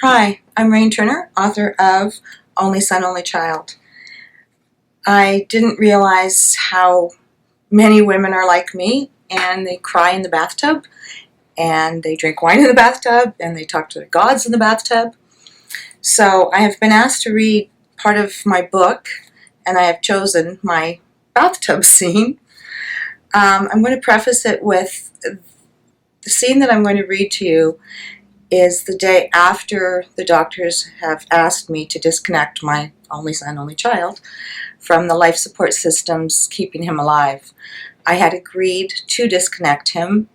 Hi, I'm Rain Turner, author of Only Son, Only Child. I didn't realize how many women are like me, and they cry in the bathtub, and they drink wine in the bathtub, and they talk to their gods in the bathtub. So I have been asked to read part of my book, and I have chosen my bathtub scene. I'm going to preface it with the scene that I'm going to read to you is the day after the doctors have asked me to disconnect my only son, only child from the life support systems keeping him alive. I had agreed to disconnect him,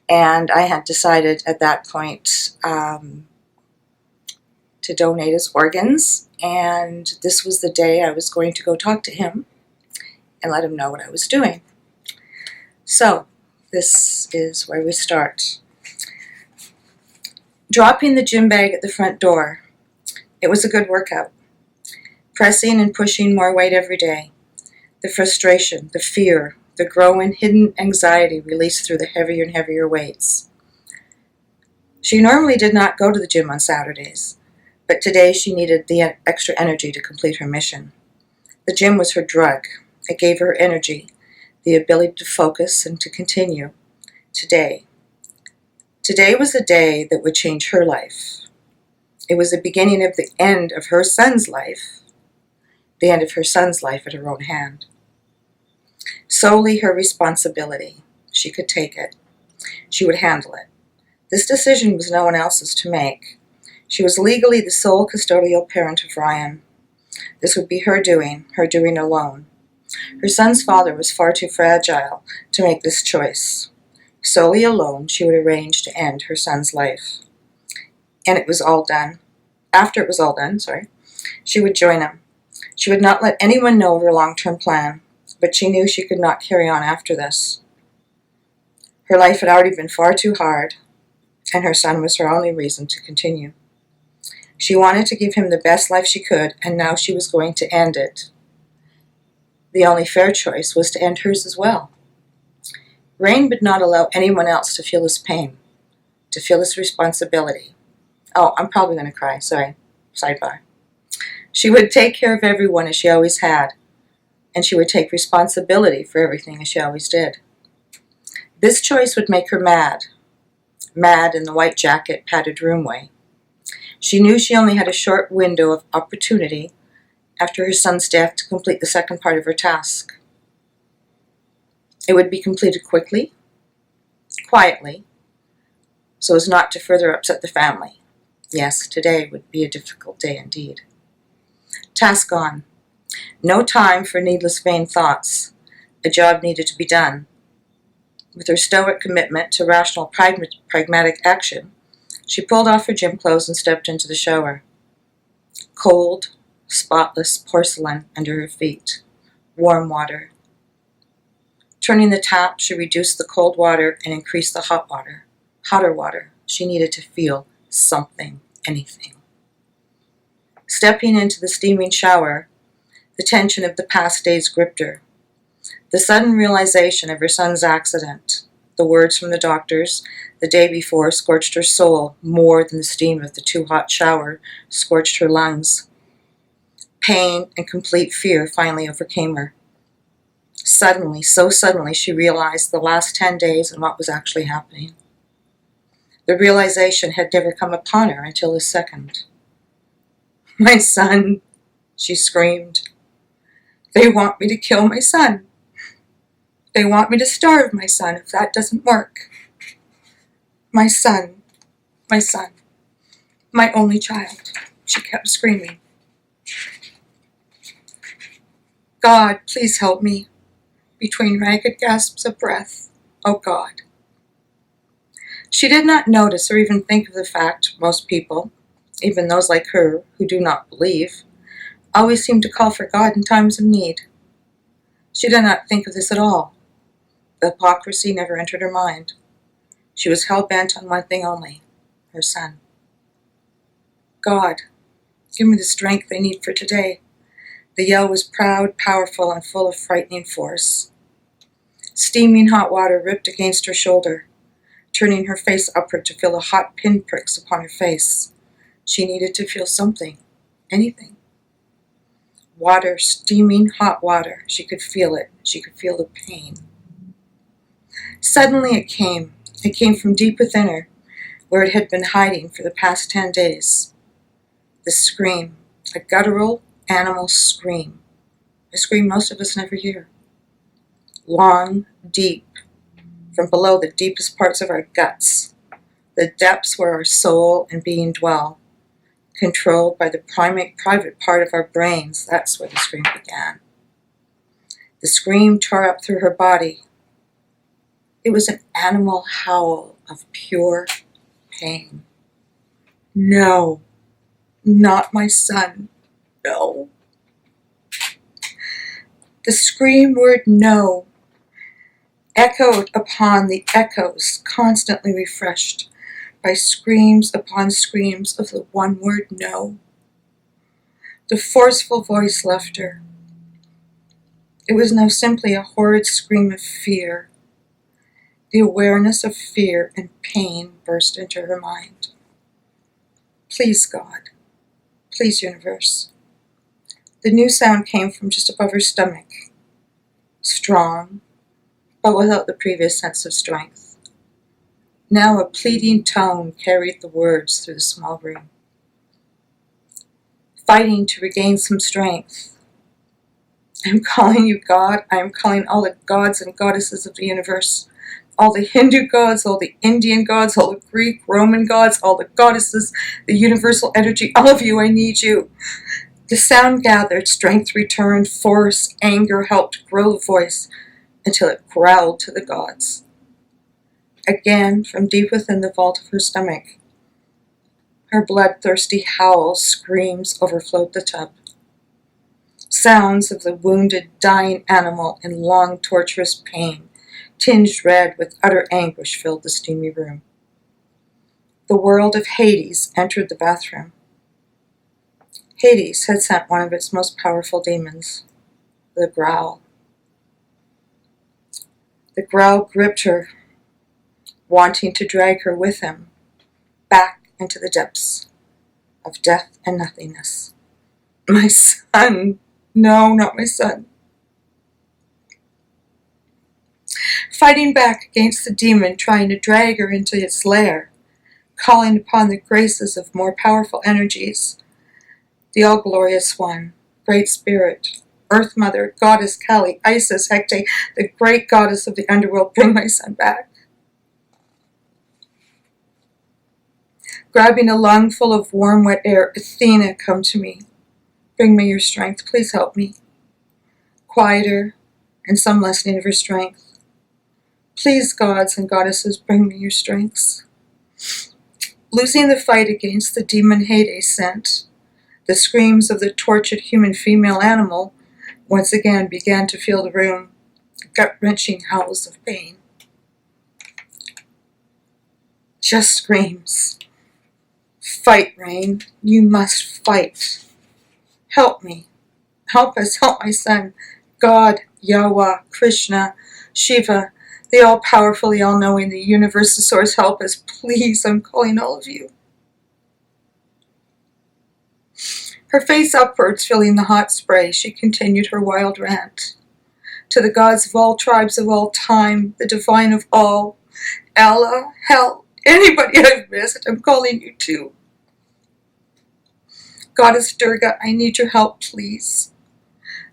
and I had decided at that point to donate his organs, and this was the day I was going to go talk to him and let him know what I was doing. So, this is where we start. Dropping the gym bag at the front door. It was a good workout. Pressing and pushing more weight every day. The frustration, the fear, the growing hidden anxiety released through the heavier and heavier weights. She normally did not go to the gym on Saturdays, but today she needed the extra energy to complete her mission. The gym was her drug. It gave her energy, the ability to focus and to continue. Today was the day that would change her life. It was the beginning of the end of her son's life, the end of her son's life at her own hand. Solely her responsibility. She could take it. She would handle it. This decision was no one else's to make. She was legally the sole custodial parent of Ryan. This would be her doing alone. Her son's father was far too fragile to make this choice. Solely alone, she would arrange to end her son's life. And it was all done. After it was all done, she would join him. She would not let anyone know of her long-term plan, but she knew she could not carry on after this. Her life had already been far too hard, and her son was her only reason to continue. She wanted to give him the best life she could, and now she was going to end it. The only fair choice was to end hers as well. Rain would not allow anyone else to feel his pain, to feel his responsibility. Oh, I'm probably going to cry, sorry, sidebar. She would take care of everyone as she always had, and she would take responsibility for everything as she always did. This choice would make her mad in the white jacket, padded room way. She knew she only had a short window of opportunity after her son's death to complete the second part of her task. It would be completed quickly, quietly, so as not to further upset the family. Yes, today would be a difficult day indeed. Task on. No time for needless vain thoughts. A job needed to be done. With her stoic commitment to rational, pragmatic action, she pulled off her gym clothes and stepped into the shower. Cold, spotless porcelain under her feet. Warm water. Turning the tap, she reduced the cold water and increased the hot water. Hotter water. She needed to feel something, anything. Stepping into the steaming shower, the tension of the past days gripped her. The sudden realization of her son's accident, the words from the doctors the day before scorched her soul more than the steam of the too hot shower scorched her lungs. Pain and complete fear finally overcame her. Suddenly, so suddenly, she realized the last 10 days and what was actually happening. The realization had never come upon her until this second. "My son," she screamed. "They want me to kill my son. They want me to starve my son if that doesn't work. My son, my son, my only child," she kept screaming. "God, please help me," between ragged gasps of breath. "Oh God." She did not notice or even think of the fact most people, even those like her who do not believe, always seem to call for God in times of need. She did not think of this at all. The hypocrisy never entered her mind. She was hell-bent on one thing only, her son. "God, give me the strength I need for today." The yell was proud, powerful, and full of frightening force. Steaming hot water ripped against her shoulder, turning her face upward to feel the hot pinpricks upon her face. She needed to feel something, anything. Water, steaming hot water. She could feel it. She could feel the pain. Suddenly it came. It came from deep within her, where it had been hiding for the past 10 days. The scream, a guttural animal scream. A scream most of us never hear. Long, deep, from below the deepest parts of our guts, the depths where our soul and being dwell, controlled by the private part of our brains. That's where the scream began. The scream tore up through her body. It was an animal howl of pure pain. No, not my son. No. The scream word no echoed upon the echoes, constantly refreshed by screams upon screams of the one word no. The forceful voice left her. It was now simply a horrid scream of fear. The awareness of fear and pain burst into her mind. Please, God. Please, universe. The new sound came from just above her stomach. Strong, but without the previous sense of strength. Now a pleading tone carried the words through the small room. Fighting to regain some strength. I am calling you God. I am calling all the gods and goddesses of the universe. All the Hindu gods, all the Indian gods, all the Greek, Roman gods, all the goddesses, the universal energy, all of you, I need you. The sound gathered, strength returned, force, anger helped grow the voice until it growled to the gods. Again, from deep within the vault of her stomach, her bloodthirsty howls, screams overflowed the tub. Sounds of the wounded, dying animal in long, torturous pain, tinged red with utter anguish, filled the steamy room. The world of Hades entered the bathroom. Hades had sent one of its most powerful demons, the Growl. The Growl gripped her, wanting to drag her with him back into the depths of death and nothingness. My son! No, not my son. Fighting back against the demon, trying to drag her into its lair, calling upon the graces of more powerful energies, the all-glorious one, Great Spirit, Earth Mother, Goddess Kali, Isis, Hecate, the great goddess of the underworld, bring my son back. Grabbing a lungful of warm, wet air, Athena, come to me. Bring me your strength, please help me. Quieter, and some lessening of her strength. Please, gods and goddesses, bring me your strengths. Losing the fight against the demon Hades sent, the screams of the tortured human female animal once again began to fill the room, gut-wrenching howls of pain. Just screams. Fight, Rain. You must fight. Help me. Help us. Help my son. God, Yahweh, Krishna, Shiva, the all-powerful, the all-knowing, the universal source, help us. Please, I'm calling all of you. Her face upwards, filling the hot spray, she continued her wild rant. To the gods of all tribes of all time, the divine of all, Allah, hell, anybody I've missed, I'm calling you too. Goddess Durga, I need your help, please.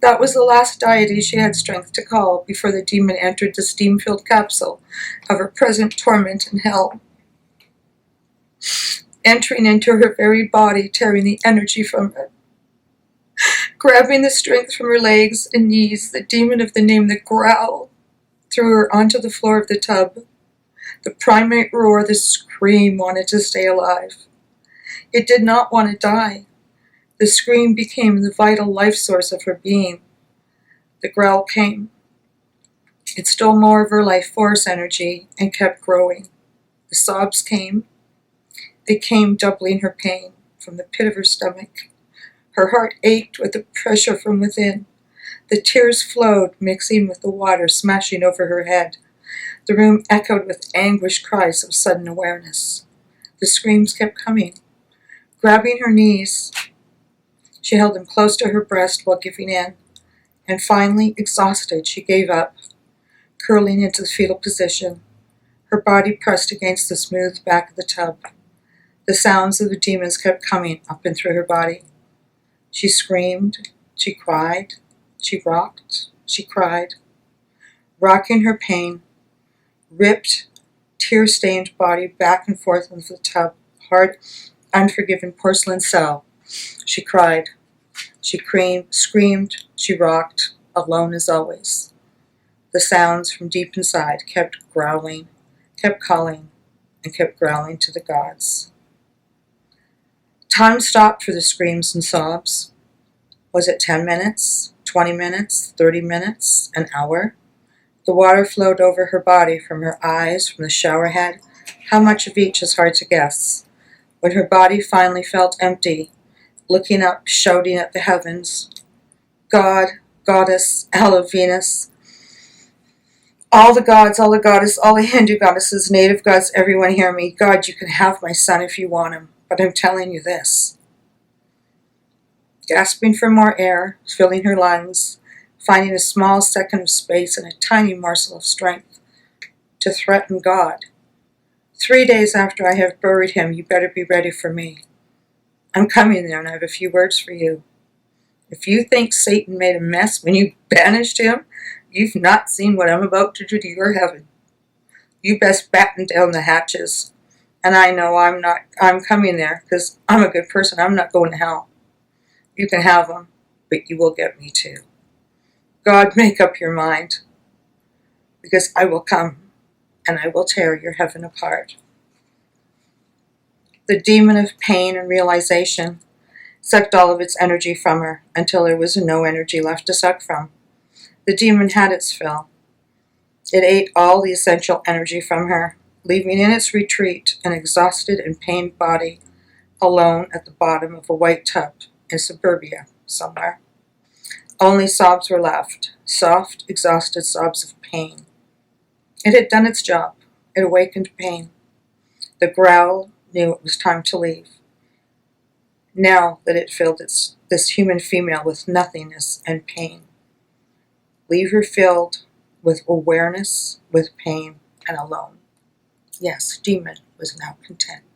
That was the last deity she had strength to call before the demon entered the steam-filled capsule of her present torment in hell. Entering into her very body, tearing the energy from her. Grabbing the strength from her legs and knees, the demon of the name the Growl threw her onto the floor of the tub. The primate roar, the scream, wanted to stay alive. It did not want to die. The scream became the vital life source of her being. The growl came. It stole more of her life force energy and kept growing. The sobs came. They came doubling her pain from the pit of her stomach. Her heart ached with the pressure from within. The tears flowed, mixing with the water smashing over her head. The room echoed with anguished cries of sudden awareness. The screams kept coming. Grabbing her knees, she held them close to her breast while giving in, and finally, exhausted, she gave up, curling into the fetal position, her body pressed against the smooth back of the tub. The sounds of the demons kept coming up and through her body. She screamed, she cried, she rocked, she cried, rocking her pain, ripped, tear-stained body back and forth into the tub, hard, unforgiving porcelain cell. She cried, she screamed, she rocked, alone as always. The sounds from deep inside kept growling, kept calling, and kept growling to the gods. Time stopped for the screams and sobs. Was it 10 minutes, 20 minutes, 30 minutes, an hour? The water flowed over her body, from her eyes, from the shower head. How much of each is hard to guess. When her body finally felt empty, looking up, shouting at the heavens, God, Goddess, Allah, Venus, all the gods, all the goddesses, all the Hindu goddesses, native gods, everyone hear me. God, you can have my son if you want him, but I'm telling you this. Gasping for more air, filling her lungs, finding a small second of space and a tiny morsel of strength to threaten God. 3 days after I have buried him, you better be ready for me. I'm coming there and I have a few words for you. If you think Satan made a mess when you banished him, you've not seen what I'm about to do to your heaven. You best batten down the hatches. And I know I'm coming there because I'm a good person. I'm not going to hell. You can have him, but you will get me too. God, make up your mind, because I will come and I will tear your heaven apart. The demon of pain and realization sucked all of its energy from her until there was no energy left to suck from. The demon had its fill. It ate all the essential energy from her, leaving in its retreat an exhausted and pained body, alone at the bottom of a white tub in suburbia somewhere. Only sobs were left, soft, exhausted sobs of pain. It had done its job. It awakened pain. The growl knew it was time to leave. Now that it filled this human female with nothingness and pain. Leave her filled with awareness, with pain, and alone. Yes, demon was now content.